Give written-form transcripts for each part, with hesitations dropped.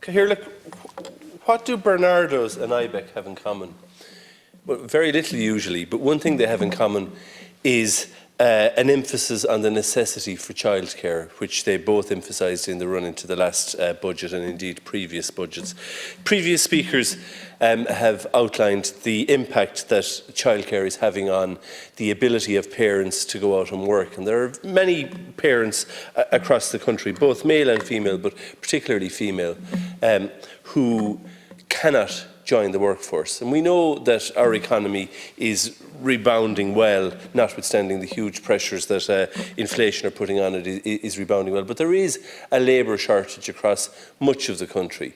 Here, look, what do Bernardo's and Ibec have in common? Well, very little usually, but one thing they have in common is an emphasis on the necessity for childcare, which they both emphasised in the run into the last budget and indeed previous budgets. Previous speakers have outlined the impact that childcare is having on the ability of parents to go out and work. And there are many parents across the country, both male and female, but particularly female, who cannot join the workforce. And we know that our economy is rebounding well, notwithstanding the huge pressures that inflation are putting on it, is rebounding well. But there is a labour shortage across much of the country.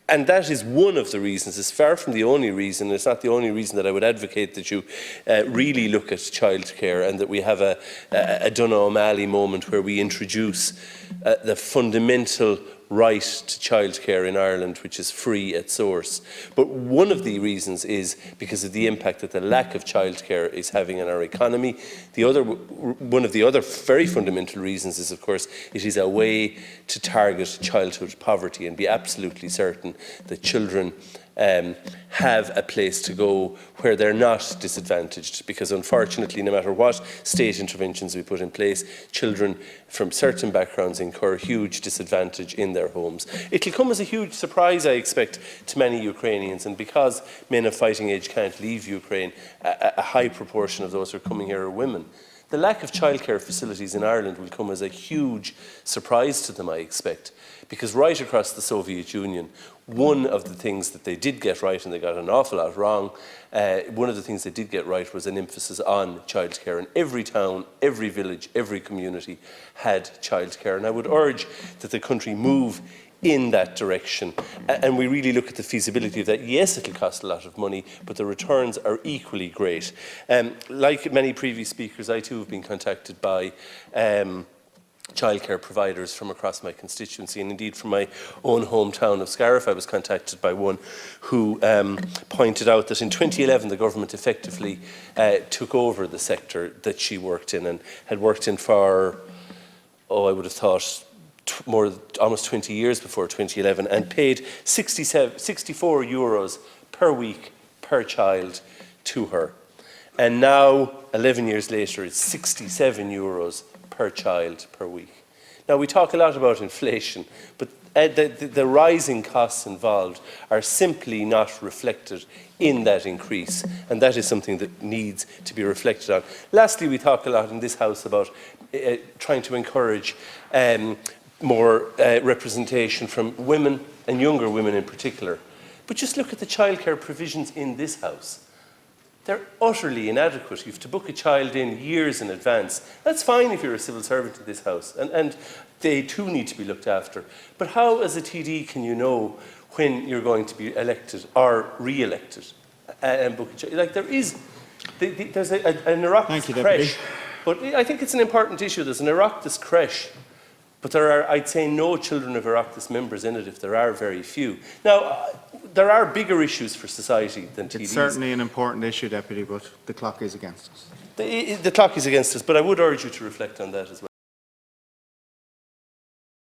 And that is one of the reasons. It's far from the only reason. It's not the only reason that I would advocate that you really look at childcare and that we have a Donogh O'Malley moment where we introduce the fundamental right to childcare in Ireland, which is free at source. But one of the reasons is because of the impact that the lack of childcare is having on our economy. One of the other very fundamental reasons is, of course, it is a way to target childhood poverty and be absolutely certain that children have a place to go where they're not disadvantaged, because unfortunately, no matter what state interventions we put in place, children from certain backgrounds incur huge disadvantage in their homes. It'll come as a huge surprise, I expect, to many Ukrainians, and because men of fighting age can't leave Ukraine, a high proportion of those who are coming here are women. The lack of childcare facilities in Ireland will come as a huge surprise to them, I expect, because right across the Soviet Union, one of the things that they did get right, and they got an awful lot wrong, one of the things they did get right was an emphasis on childcare. And every town, every village, every community had childcare. And I would urge that the country move in that direction. And we really look at the feasibility of that. Yes, it'll cost a lot of money, but the returns are equally great. Like many previous speakers, I too have been contacted by childcare providers from across my constituency, and indeed from my own hometown of Scariff. I was contacted by one who pointed out that in 2011 the government effectively took over the sector that she worked in and had worked in for, I would have thought, almost 20 years before 2011, and paid 64 euros per week per child to her. And now, 11 years later, it's 67 euros per child per week. Now, we talk a lot about inflation, but the rising costs involved are simply not reflected in that increase, and that is something that needs to be reflected on. Lastly, we talk a lot in this House about trying to encourage more representation from women, and younger women in particular. But just look at the childcare provisions in this House. They're utterly inadequate. You have to book a child in years in advance. That's fine if you're a civil servant in this House, and they too need to be looked after. But how, as a TD, can you know when you're going to be elected or re-elected and book a child? Like, there's an Oireachtas creche, but I think it's an important issue. There's an Oireachtas creche, but there are, I'd say, no children of Oireachtas members in it, if there are very few. Now, there are bigger issues for society than TDs. It's certainly an important issue, Deputy, but the clock is against us. The clock is against us, but I would urge you to reflect on that as well.